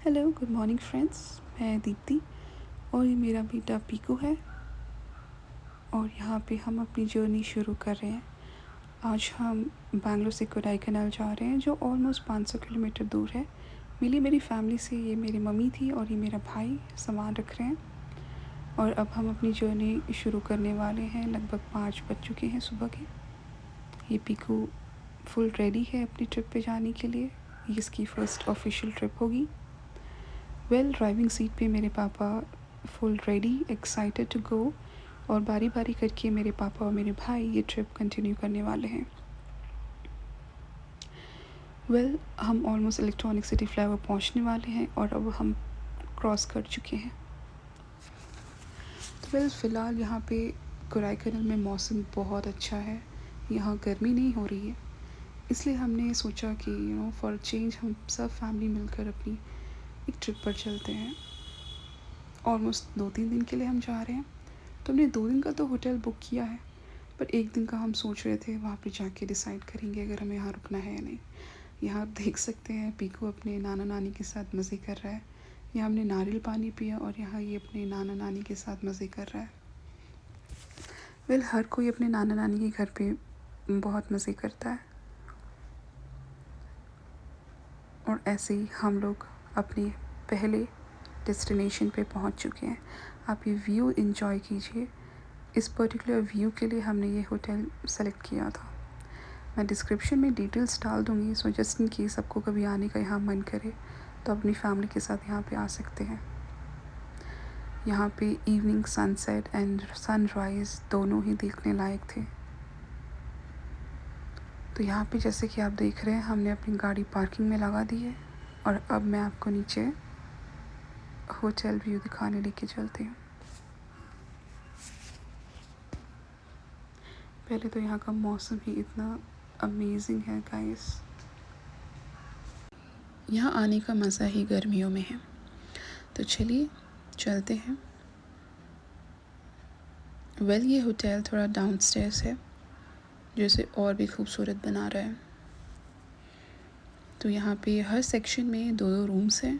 Hello, good morning friends. मैं दीप्ति और ये मेरा बेटा पीकू है और यहाँ पे हम अपनी जर्नी शुरू कर रहे हैं। आज हम बैंगलोर से कोडाईकनाल जा रहे हैं जो ऑलमोस्ट 500 किलोमीटर दूर है। मिली मेरी फैमिली से। ये मेरी मम्मी थी और ये मेरा भाई सामान रख रहे हैं और अब हम अपनी जर्नी शुरू करने वाले हैं। लगभग 5 बज चुके हैं सुबह के। ये पीकू फुल रेडी है अपनी ट्रिप पे जाने के लिए। ये इसकी फ़र्स्ट ऑफिशियल ट्रिप होगी। ड्राइविंग सीट पे मेरे पापा full ready excited to go और बारी बारी करके मेरे पापा और मेरे भाई ये ट्रिप कंटिन्यू करने वाले हैं। हम ऑलमोस्ट इलेक्ट्रॉनिक सिटी फ्लाईओवर पहुंचने वाले हैं और अब हम क्रॉस कर चुके हैं। तो फ़िलहाल यहाँ पे कोडाईकनाल में मौसम बहुत अच्छा है। यहाँ गर्मी नहीं हो रही है, इसलिए हमने सोचा कि फॉर चेंज हम सब फैमिली मिलकर अपनी एक ट्रिप पर चलते हैं। ऑलमोस्ट 2-3 दिन के लिए हम जा रहे हैं। तो हमने 2 दिन का तो होटल बुक किया है, पर 1 दिन का हम सोच रहे थे वहाँ पे जाके डिसाइड करेंगे अगर हमें यहाँ रुकना है या नहीं। यहाँ आप देख सकते हैं पीकू अपने नाना नानी के साथ मज़े कर रहा है। यहाँ हमने नारियल पानी पिया और यहाँ ये अपने नाना नानी के साथ मज़े कर रहा है। हर कोई अपने नाना नानी के घर पे बहुत मज़े करता है और ऐसे ही हम लोग अपने पहले डेस्टिनेशन पे पहुंच चुके हैं। आप ये व्यू एंजॉय कीजिए। इस पर्टिकुलर व्यू के लिए हमने ये होटल सेलेक्ट किया था। मैं डिस्क्रिप्शन में डिटेल्स डाल दूँगी, सो जस्ट इन केस आपको कभी आने का यहाँ मन करे तो अपनी फैमिली के साथ यहाँ पे आ सकते हैं। यहाँ पे इवनिंग सनसेट एंड सनराइज़ दोनों ही देखने लायक थे। तो यहाँ पे जैसे कि आप देख रहे हैं हमने अपनी गाड़ी पार्किंग में लगा दी है और अब मैं आपको नीचे होटल व्यू दिखाने लेके चलती हूँ। पहले तो यहाँ का मौसम ही इतना अमेजिंग है गाइस। यहाँ आने का मज़ा ही गर्मियों में है। तो चलिए चलते हैं। ये होटल थोड़ा डाउनस्टेयर्स है जो इसे और भी खूबसूरत बना रहा है। तो यहाँ पे हर सेक्शन में 2-2 रूम्स हैं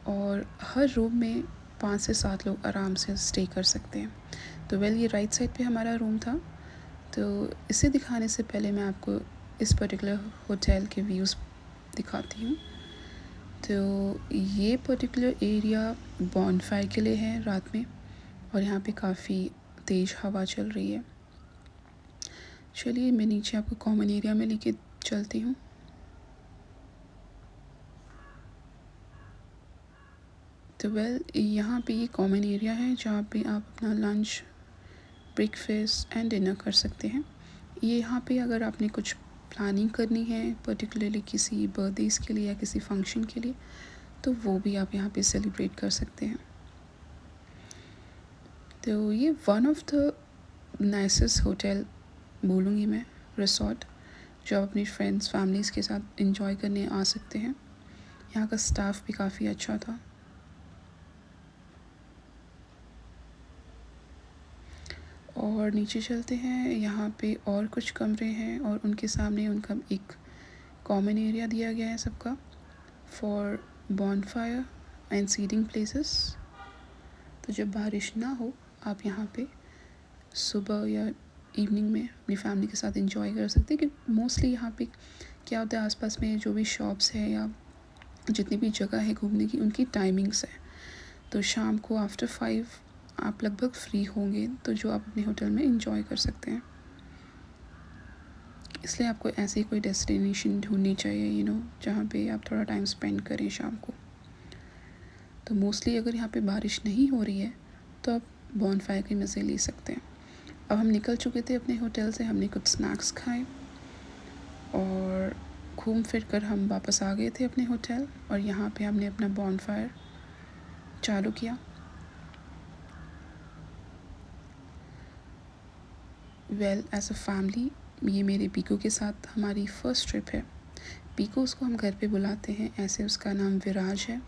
और हर रूम में 5 से 7 लोग आराम से स्टे कर सकते हैं। तो ये राइट साइड पे हमारा रूम था। तो इसे दिखाने से पहले मैं आपको इस पर्टिकुलर होटल के व्यूज़ दिखाती हूँ। तो ये पर्टिकुलर एरिया बॉनफायर के लिए है रात में और यहाँ पे काफ़ी तेज़ हवा चल रही है। चलिए मैं नीचे आपको कॉमन एरिया में लेके चलती हूँ। तो यहाँ पे ये कॉमन एरिया है जहाँ पे आप अपना लंच, ब्रेकफास्ट एंड डिनर कर सकते हैं। ये यहाँ पे अगर आपने कुछ प्लानिंग करनी है पर्टिकुलरली किसी बर्थडेज़ के लिए या किसी फंक्शन के लिए, तो वो भी आप यहाँ पे सेलिब्रेट कर सकते हैं। तो ये one of the nicest hotel बोलूँगी मैं, रिसॉर्ट, जो आप अपनी फ्रेंड्स फैमिलीज़ के साथ एंजॉय करने आ सकते हैं। यहाँ का स्टाफ भी काफ़ी अच्छा था। और नीचे चलते हैं। यहाँ पे और कुछ कमरे हैं और उनके सामने उनका एक कॉमन एरिया दिया गया है सबका for bonfire and seating places. तो जब बारिश ना हो आप यहाँ पे सुबह या इवनिंग में अपनी फैमिली के साथ एंजॉय कर सकते हैं। क्योंकि मोस्टली यहाँ पे क्या होता है, आसपास में जो भी शॉप्स है या जितनी भी जगह है घूमने की, उनकी टाइमिंग्स है। तो शाम को आफ्टर 5 आप लगभग फ्री होंगे, तो जो आप अपने होटल में एंजॉय कर सकते हैं। इसलिए आपको ऐसी कोई डेस्टिनेशन ढूंढनी चाहिए जहाँ पे आप थोड़ा टाइम स्पेंड करें शाम को। तो मोस्टली अगर यहाँ पे बारिश नहीं हो रही है तो आप बॉनफायर के मज़े ले सकते हैं। अब हम निकल चुके थे अपने होटल से, हमने कुछ स्नैक्स खाए और घूम फिर कर हम वापस आ गए थे अपने होटल और यहाँ पे हमने अपना बॉनफायर चालू किया। एज अ फैमिली ये मेरे पीकू के साथ हमारी फ़र्स्ट ट्रिप है। पीकू उसको हम घर पे बुलाते हैं, ऐसे उसका नाम विराज है।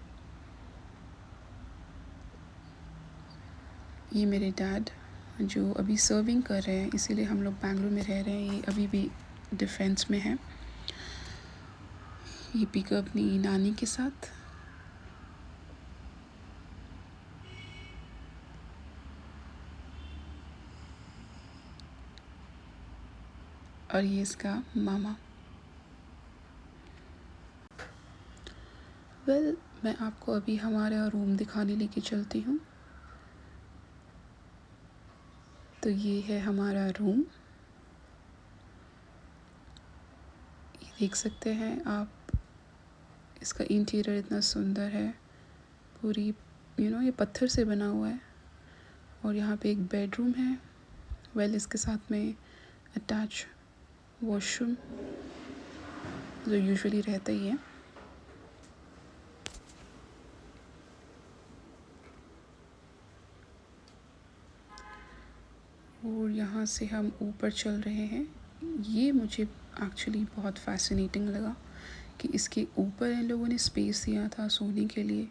ये मेरे डैड जो अभी सर्विंग कर रहे हैं, इसीलिए हम लोग बैंगलोर में रह रहे हैं। ये अभी भी डिफेंस में है। ये पीकू अपनी नानी के साथ और ये इसका मामा। वेल, मैं आपको अभी हमारा रूम दिखाने लेके चलती हूँ। तो ये है हमारा रूम, ये देख सकते हैं आप। इसका इंटीरियर इतना सुंदर है, पूरी ये पत्थर से बना हुआ है। और यहाँ पे एक बेडरूम है। वेल, इसके साथ में अटैच वॉशरूम जो यूजुअली रहता ही है। और यहाँ से हम ऊपर चल रहे हैं। ये मुझे एक्चुअली बहुत फैसिनेटिंग लगा कि इसके ऊपर इन लोगों ने स्पेस दिया था सोने के लिए।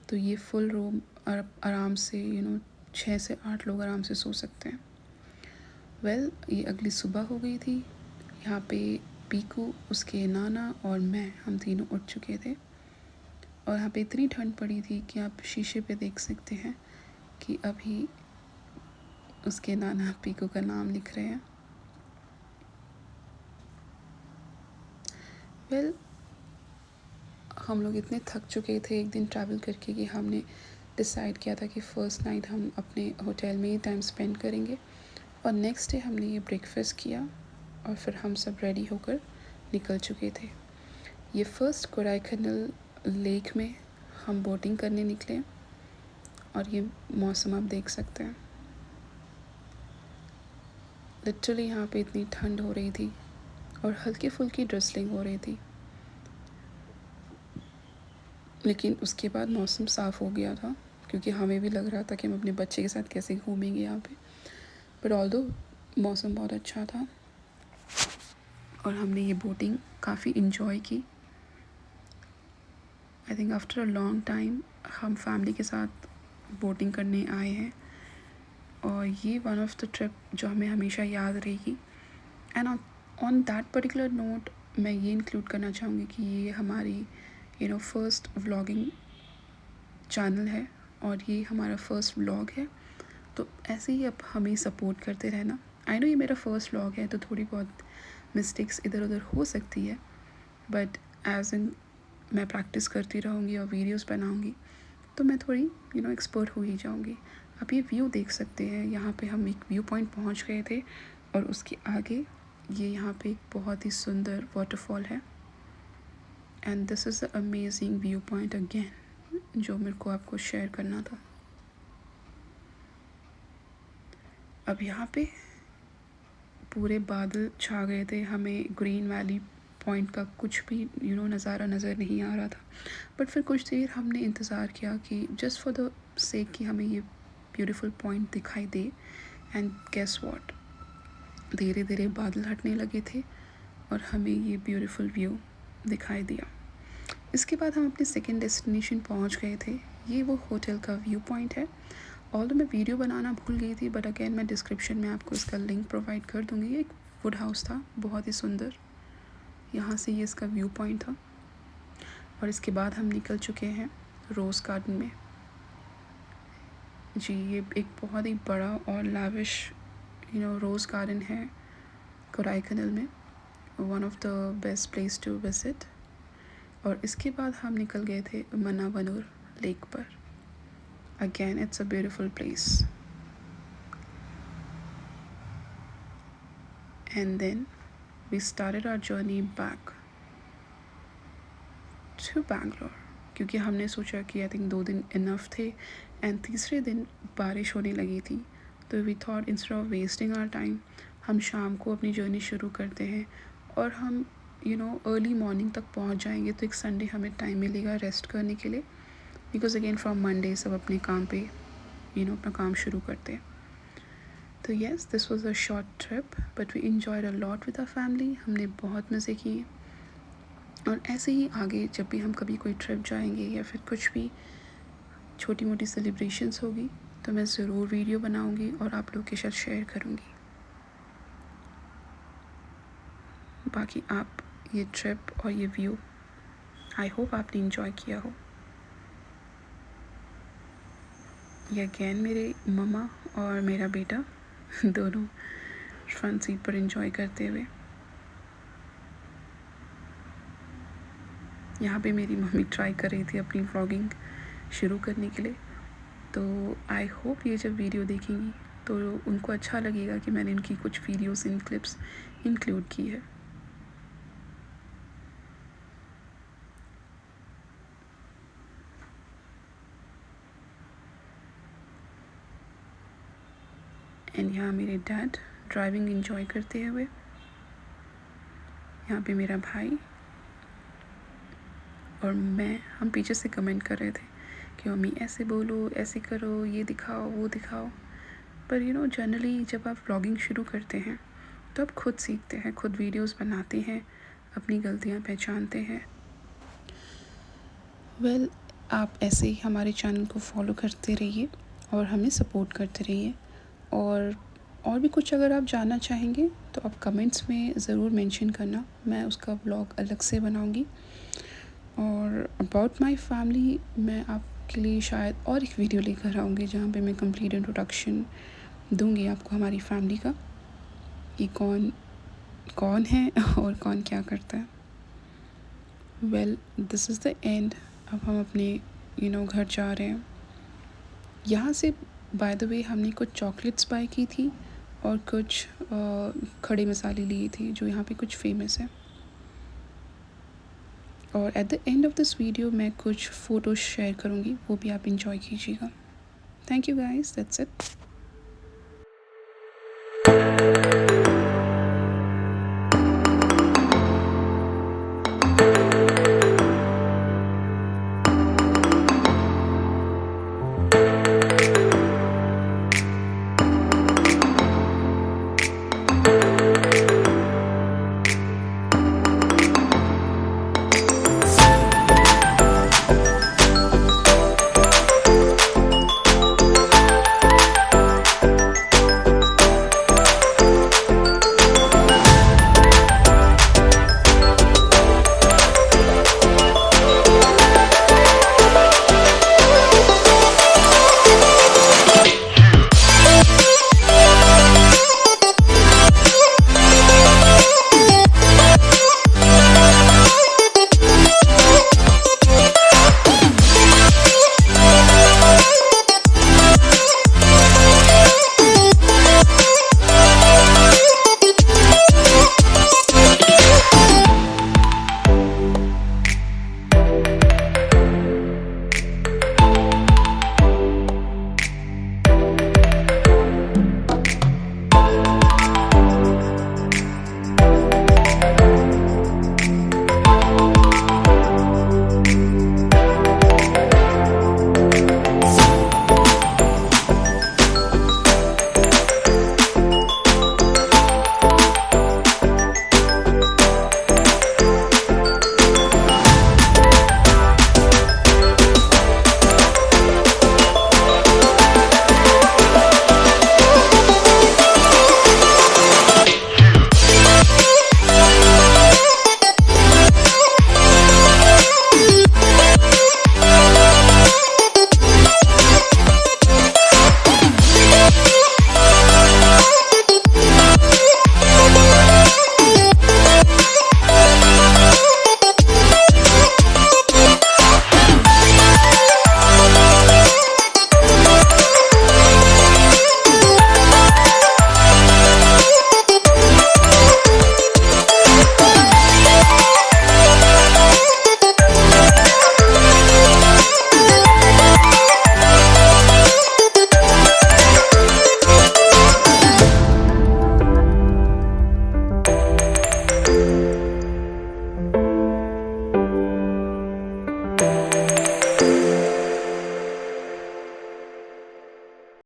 तो ये फुल रूम आराम से 6 से 8 लोग आराम से सो सकते हैं। वेल, ये अगली सुबह हो गई थी। यहाँ पे पीकू, उसके नाना और मैं, हम तीनों उठ चुके थे। और यहाँ पे इतनी ठंड पड़ी थी कि आप शीशे पे देख सकते हैं कि अभी उसके नाना पीकू का नाम लिख रहे हैं। वेल, हम लोग इतने थक चुके थे एक दिन ट्रैवल करके कि हमने डिसाइड किया था कि फ़र्स्ट नाइट हम अपने होटल में ही टाइम स्पेंड करेंगे। और नेक्स्ट डे हमने ये ब्रेकफास्ट किया और फिर हम सब रेडी होकर निकल चुके थे। ये फर्स्ट कोडाईकनाल लेक में हम बोटिंग करने निकले। और ये मौसम आप देख सकते हैं। लिटरली यहाँ पे इतनी ठंड हो रही थी और हल्की फुल्की ड्रिजलिंग हो रही थी, लेकिन उसके बाद मौसम साफ़ हो गया था क्योंकि हमें भी लग रहा था कि हम अपने बच्चे के साथ कैसे घूमेंगे यहाँ पे। बट ऑल्दो मौसम बहुत अच्छा था और हमने ये बोटिंग काफ़ी इन्जॉय की। I think after a long time हम फैमिली के साथ बोटिंग करने आए हैं और ये वन ऑफ द ट्रिप जो हमें हमेशा याद रहेगी। And on that particular note मैं ये इंक्लूड करना चाहूँगी कि ये हमारी फर्स्ट व्लॉगिंग चैनल है और ये हमारा फर्स्ट व्लॉग है। तो ऐसे ही अब हमें सपोर्ट करते रहना। आई नो ये मेरा फर्स्ट व्लॉग है तो थोड़ी बहुत मिस्टेक्स इधर उधर हो सकती है, बट एज इन मैं प्रैक्टिस करती रहूँगी और वीडियोस बनाऊँगी तो मैं थोड़ी एक्सपर्ट हो ही जाऊँगी। आप ये व्यू देख सकते हैं, यहाँ पे हम एक व्यू पॉइंट पहुँच गए थे और उसके आगे ये यहाँ पे एक बहुत ही सुंदर वाटरफॉल है। And this is the amazing view point again जो मेरे को आपको शेयर करना था। अब यहाँ पे पूरे बादल छा गए थे, हमें ग्रीन वैली पॉइंट का कुछ भी नज़ारा नज़र नहीं आ रहा था। बट फिर कुछ देर हमने इंतज़ार किया कि जस्ट फॉर द सेक कि हमें ये ब्यूटीफुल पॉइंट दिखाई दे। एंड गेस व्हाट, धीरे धीरे बादल हटने लगे थे और हमें ये ब्यूटीफुल व्यू दिखाई दिया। इसके बाद हम अपने सेकेंड डेस्टिनेशन पहुंच गए थे। ये वो होटल का व्यू पॉइंट है। ऑल्दो मैं वीडियो बनाना भूल गई थी, बट अगेन मैं डिस्क्रिप्शन में आपको इसका लिंक प्रोवाइड कर दूँगी। एक वुड हाउस था बहुत ही सुंदर, यहाँ से ये इसका व्यू पॉइंट था। और इसके बाद हम निकल चुके हैं रोज़ गार्डन में। जी, ये एक बहुत ही बड़ा और लाविश रोज़ गार्डन है कोडाईकनाल में, one of the best place to visit. और इसके बाद हम निकल गए थे मन्नावनुर लेक पर। Again it's a beautiful place. And then we started our journey back to Bangalore, क्योंकि हमने सोचा कि आई थिंक 2 दिन इनफ थे एंड तीसरे दिन बारिश होने लगी थी। तो we thought instead of wasting our time हम शाम को अपनी जर्नी शुरू करते हैं और हम अर्ली मॉर्निंग तक पहुंच जाएंगे। तो एक संडे हमें टाइम मिलेगा रेस्ट करने के लिए, बिकॉज अगेन फ्रॉम मंडे सब अपने काम पे अपना काम शुरू करते हैं। तो yes, this was a short trip but we enjoyed a lot with our family. हमने बहुत मज़े किए और ऐसे ही आगे जब भी हम कभी कोई ट्रिप जाएंगे या फिर कुछ भी छोटी मोटी सेलिब्रेशंस होगी तो मैं ज़रूर वीडियो बनाऊंगी और आप लोग के साथ शेयर करूंगी। बाकी आप ये ट्रिप और ये व्यू आई होप आपने इंजॉय किया हो। ये अगेन मेरे मम्मा और मेरा बेटा दोनों फ्रंट सीट पर इंजॉय करते हुए। यहाँ पे मेरी मम्मी ट्राई कर रही थी अपनी व्लॉगिंग शुरू करने के लिए। तो आई होप ये जब वीडियो देखेंगी तो उनको अच्छा लगेगा कि मैंने इनकी कुछ वीडियोस इन क्लिप्स इंक्लूड की है। एंड यहाँ मेरे डैड ड्राइविंग एंजॉय करते हुए, यहाँ पे मेरा भाई और मैं, हम पीछे से कमेंट कर रहे थे कि मम्मी ऐसे बोलो, ऐसे करो, ये दिखाओ, वो दिखाओ। पर जनरली जब आप व्लॉगिंग शुरू करते हैं तो आप खुद सीखते हैं, खुद वीडियोस बनाते हैं, अपनी गलतियाँ पहचानते हैं। आप ऐसे ही हमारे चैनल को फॉलो करते रहिए और हमें सपोर्ट करते रहिए। और भी कुछ अगर आप जानना चाहेंगे तो आप कमेंट्स में ज़रूर मेंशन करना, मैं उसका व्लॉग अलग से बनाऊंगी। और अबाउट माय फैमिली मैं आपके लिए शायद और एक वीडियो लेकर आऊँगी जहाँ पे मैं कंप्लीट इंट्रोडक्शन दूँगी आपको हमारी फैमिली का, कि कौन कौन है और कौन क्या करता है। This is the end. अब हम अपने घर जा रहे हैं। यहाँ से बाय द वे हमने कुछ चॉकलेट्स बाय की थी और कुछ खड़े मसाले लिए थे जो यहाँ पे कुछ फेमस है। और at the end of this video मैं कुछ फ़ोटोज़ शेयर करूँगी, वो भी आप इंजॉय कीजिएगा। Thank you guys, that's it.